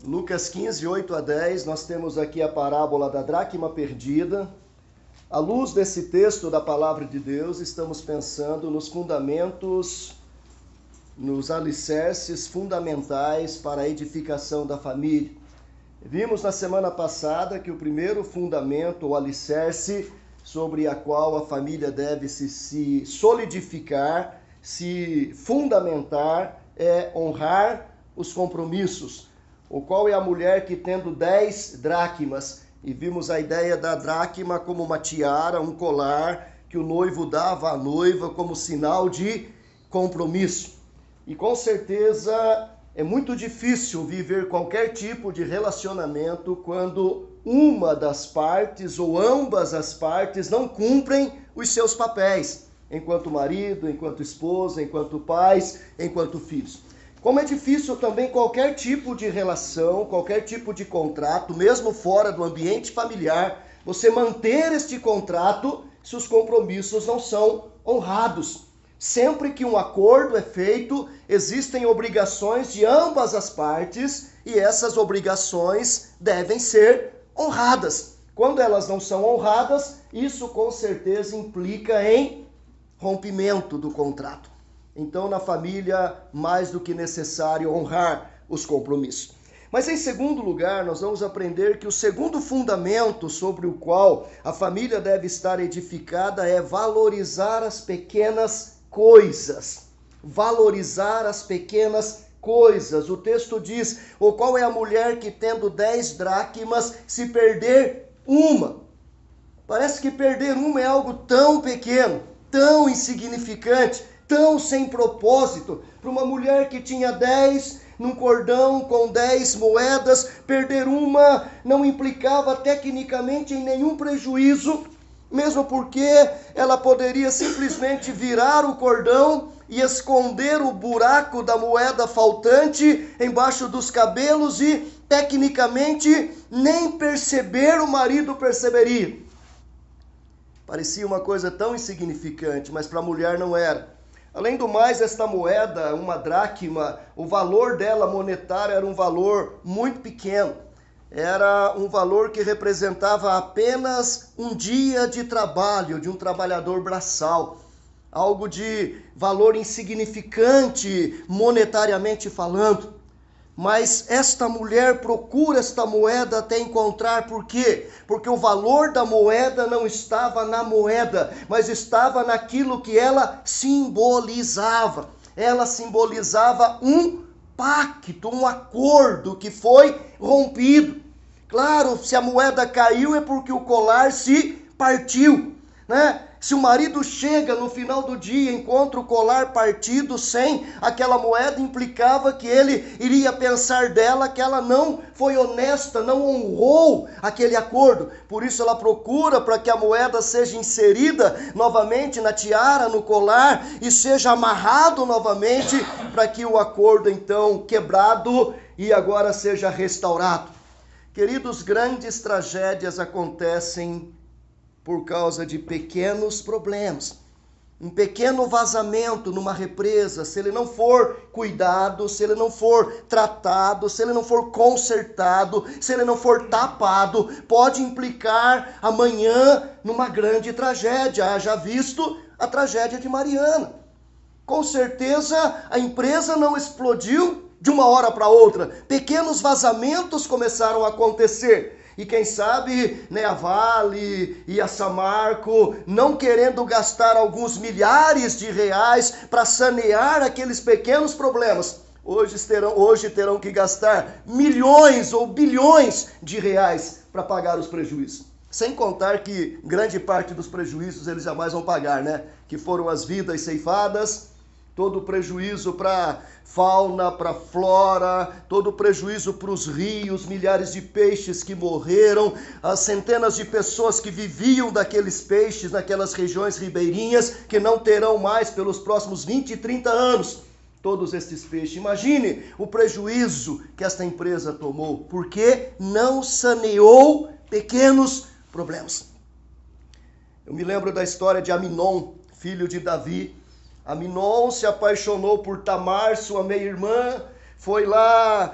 Lucas 15, 8 a 10, nós temos aqui a parábola da dracma perdida. À luz desse texto da palavra de Deus, estamos pensando nos fundamentos, nos alicerces fundamentais para a edificação da família. Vimos na semana passada que o primeiro fundamento, o alicerce, sobre a qual a família deve se solidificar, se fundamentar, é honrar os compromissos. O qual é a mulher que, tendo 10 dracmas, e vimos a ideia da dracma como uma tiara, um colar que o noivo dava à noiva como sinal de compromisso. E com certeza é muito difícil viver qualquer tipo de relacionamento quando uma das partes ou ambas as partes não cumprem os seus papéis, enquanto marido, enquanto esposa, enquanto pais, enquanto filhos. Como é difícil também qualquer tipo de relação, qualquer tipo de contrato, mesmo fora do ambiente familiar, você manter este contrato se os compromissos não são honrados. Sempre que um acordo é feito, existem obrigações de ambas as partes e essas obrigações devem ser honradas. Quando elas não são honradas, isso com certeza implica em rompimento do contrato. Então, na família, mais do que necessário honrar os compromissos. Mas, em segundo lugar, nós vamos aprender que o segundo fundamento sobre o qual a família deve estar edificada é valorizar as pequenas coisas. Valorizar as pequenas coisas. O texto diz, ou qual é a mulher que, tendo 10 dracmas, se perder uma? Parece que perder uma é algo tão pequeno, tão insignificante, tão sem propósito. Para uma mulher que tinha 10 num cordão com 10 moedas, perder uma não implicava tecnicamente em nenhum prejuízo, mesmo porque ela poderia simplesmente virar o cordão e esconder o buraco da moeda faltante embaixo dos cabelos e tecnicamente nem perceber, o marido perceberia. Parecia uma coisa tão insignificante, mas para a mulher não era. Além do mais, esta moeda, uma dracma, o valor dela monetário era um valor muito pequeno. Era um valor que representava apenas um dia de trabalho de um trabalhador braçal. Algo de valor insignificante monetariamente falando. Mas esta mulher procura esta moeda até encontrar. Por quê? Porque o valor da moeda não estava na moeda, mas estava naquilo que ela simbolizava. Ela simbolizava um pacto, um acordo que foi rompido. Claro, se a moeda caiu é porque o colar se partiu, né? Se o marido chega no final do dia e encontra o colar partido sem aquela moeda, implicava que ele iria pensar dela que ela não foi honesta, não honrou aquele acordo. Por isso ela procura para que a moeda seja inserida novamente na tiara, no colar, e seja amarrado novamente para que o acordo então quebrado e agora seja restaurado. Queridos, grandes tragédias acontecem por causa de pequenos problemas. Um pequeno vazamento numa represa, se ele não for cuidado, se ele não for tratado, se ele não for consertado, se ele não for tapado, pode implicar amanhã numa grande tragédia. Haja visto a tragédia de Mariana. Com certeza a empresa não explodiu de uma hora para outra. Pequenos vazamentos começaram a acontecer. E quem sabe, né, a Vale e a Samarco, não querendo gastar alguns milhares de reais para sanear aqueles pequenos problemas, hoje terão que gastar milhões ou bilhões de reais para pagar os prejuízos. Sem contar que grande parte dos prejuízos eles jamais vão pagar, né? Que foram as vidas ceifadas, todo o prejuízo para a fauna, para a flora, todo o prejuízo para os rios, milhares de peixes que morreram, as centenas de pessoas que viviam daqueles peixes naquelas regiões ribeirinhas, que não terão mais pelos próximos 20 e 30 anos todos estes peixes. Imagine o prejuízo que esta empresa tomou, porque não saneou pequenos problemas. Eu me lembro da história de Aminon, filho de Davi. Aminon se apaixonou por Tamar, sua meia-irmã, foi lá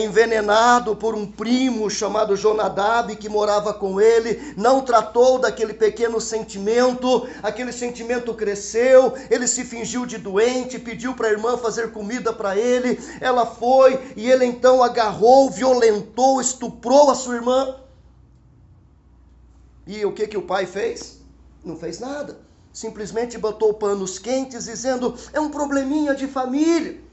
envenenado por um primo chamado Jonadab, que morava com ele, não tratou daquele pequeno sentimento, aquele sentimento cresceu, ele se fingiu de doente, pediu para a irmã fazer comida para ele, ela foi, e ele então agarrou, violentou, estuprou a sua irmã. E o que o pai fez? Não fez nada. Simplesmente botou panos quentes, dizendo, é um probleminha de família.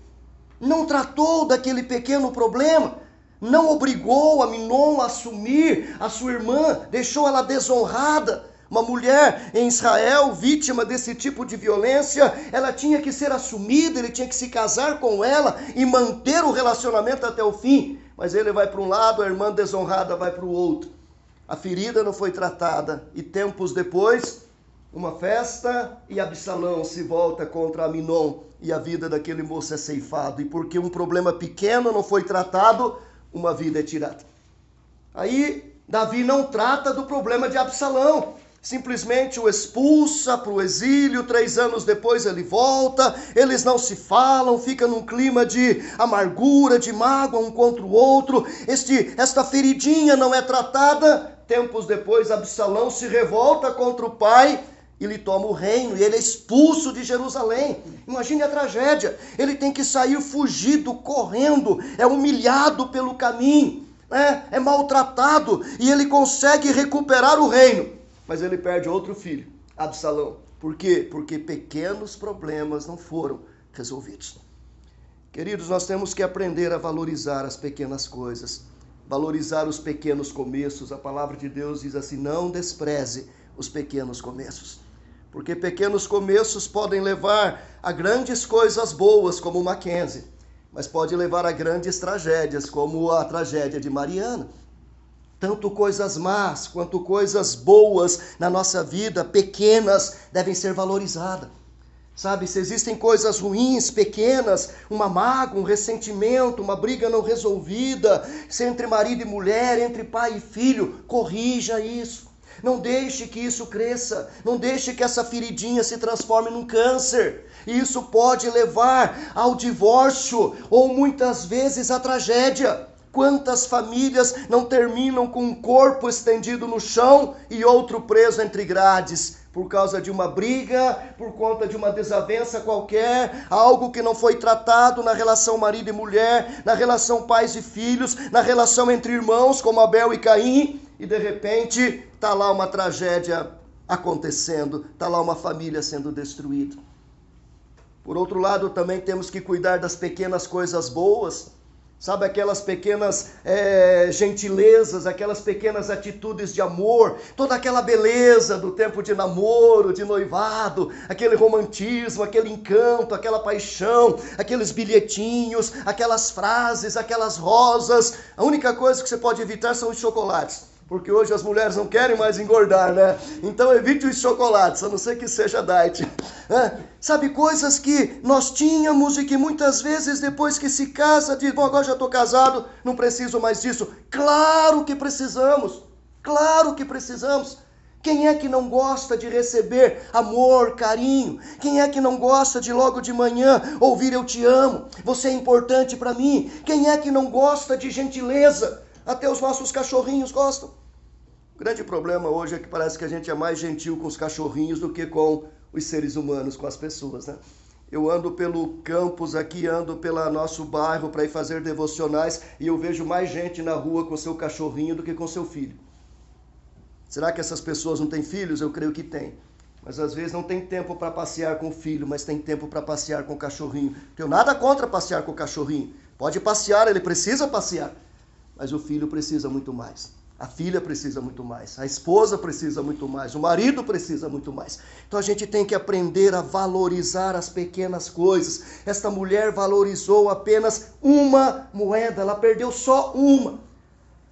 Não tratou daquele pequeno problema, não obrigou Aminon a assumir a sua irmã, deixou ela desonrada. Uma mulher em Israel, vítima desse tipo de violência, ela tinha que ser assumida, ele tinha que se casar com ela e manter o relacionamento até o fim. Mas ele vai para um lado, a irmã desonrada vai para o outro. A ferida não foi tratada e tempos depois, uma festa e Absalão se volta contra Aminon e a vida daquele moço é ceifado. E porque um problema pequeno não foi tratado, uma vida é tirada. Aí Davi não trata do problema de Absalão, simplesmente o expulsa para o exílio. 3 anos depois ele volta, eles não se falam, fica num clima de amargura, de mágoa um contra o outro. Esta feridinha não é tratada. Tempos depois Absalão se revolta contra o pai e lhe toma o reino, e ele é expulso de Jerusalém. Imagine a tragédia, ele tem que sair fugido, correndo, é humilhado pelo caminho, é maltratado, e ele consegue recuperar o reino, mas ele perde outro filho, Absalão. Por quê? Porque pequenos problemas não foram resolvidos. Queridos, nós temos que aprender a valorizar as pequenas coisas, valorizar os pequenos começos. A palavra de Deus diz assim, não despreze os pequenos começos. Porque pequenos começos podem levar a grandes coisas boas, como Mackenzie, mas pode levar a grandes tragédias, como a tragédia de Mariana. Tanto coisas más quanto coisas boas na nossa vida, pequenas, devem ser valorizadas. Sabe, se existem coisas ruins, pequenas, uma mágoa, um ressentimento, uma briga não resolvida, se entre marido e mulher, entre pai e filho, corrija isso. Não deixe que isso cresça, não deixe que essa feridinha se transforme num câncer. E isso pode levar ao divórcio ou muitas vezes à tragédia. Quantas famílias não terminam com um corpo estendido no chão e outro preso entre grades? Por causa de uma briga, por conta de uma desavença qualquer, algo que não foi tratado na relação marido e mulher, na relação pais e filhos, na relação entre irmãos como Abel e Caim, e de repente está lá uma tragédia acontecendo, está lá uma família sendo destruída. Por outro lado, também temos que cuidar das pequenas coisas boas, sabe, aquelas pequenas gentilezas, aquelas pequenas atitudes de amor, toda aquela beleza do tempo de namoro, de noivado, aquele romantismo, aquele encanto, aquela paixão, aqueles bilhetinhos, aquelas frases, aquelas rosas. A única coisa que você pode evitar são os chocolates, porque hoje as mulheres não querem mais engordar, né? Então evite os chocolates, a não ser que seja diet. Sabe, coisas que nós tínhamos e que muitas vezes depois que se casa, diz, bom, agora já estou casado, não preciso mais disso. Claro que precisamos, claro que precisamos. Quem é que não gosta de receber amor, carinho? Quem é que não gosta de logo de manhã ouvir eu te amo, você é importante para mim? Quem é que não gosta de gentileza? Até os nossos cachorrinhos gostam. O grande problema hoje é que parece que a gente é mais gentil com os cachorrinhos do que com os seres humanos, com as pessoas, né? Eu ando pelo campus aqui, ando pelo nosso bairro para ir fazer devocionais e eu vejo mais gente na rua com seu cachorrinho do que com seu filho. Será que essas pessoas não têm filhos? Eu creio que têm. Mas às vezes não tem tempo para passear com o filho, mas tem tempo para passear com o cachorrinho. Tenho nada contra passear com o cachorrinho. Pode passear, ele precisa passear. Mas o filho precisa muito mais. A filha precisa muito mais. A esposa precisa muito mais. O marido precisa muito mais. Então a gente tem que aprender a valorizar as pequenas coisas. Esta mulher valorizou apenas uma moeda. Ela perdeu só uma.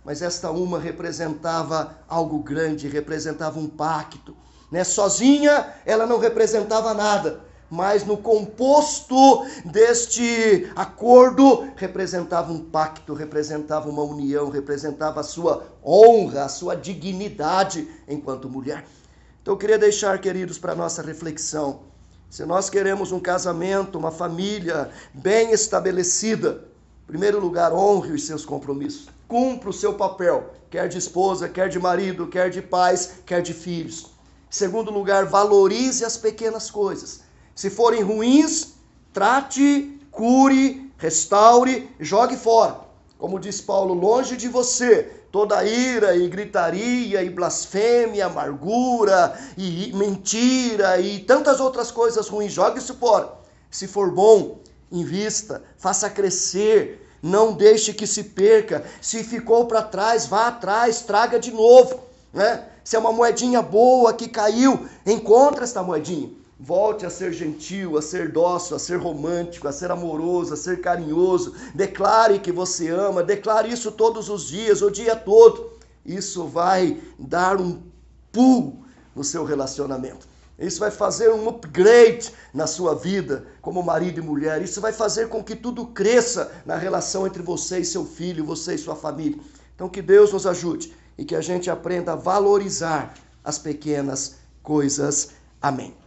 Mas esta uma representava algo grande, representava um pacto. Sozinha ela não representava nada. Mas no composto deste acordo representava um pacto, representava uma união, representava a sua honra, a sua dignidade enquanto mulher. Então eu queria deixar, queridos, para a nossa reflexão. Se nós queremos um casamento, uma família bem estabelecida, Em primeiro lugar, honre os seus compromissos. Cumpra o seu papel, quer de esposa, quer de marido, quer de pais, quer de filhos. Em segundo lugar, valorize as pequenas coisas. Se forem ruins, trate, cure, restaure, jogue fora. Como diz Paulo, longe de você toda ira e gritaria e blasfêmia, amargura e mentira e tantas outras coisas ruins. Jogue isso fora. Se for bom, invista, faça crescer, não deixe que se perca. Se ficou para trás, vá atrás, traga de novo, né? Se é uma moedinha boa que caiu, encontre esta moedinha. Volte a ser gentil, a ser dócil, a ser romântico, a ser amoroso, a ser carinhoso. Declare que você ama, declare isso todos os dias, o dia todo. Isso vai dar um pulo no seu relacionamento. Isso vai fazer um upgrade na sua vida como marido e mulher. Isso vai fazer com que tudo cresça na relação entre você e seu filho, você e sua família. Então que Deus nos ajude e que a gente aprenda a valorizar as pequenas coisas. Amém.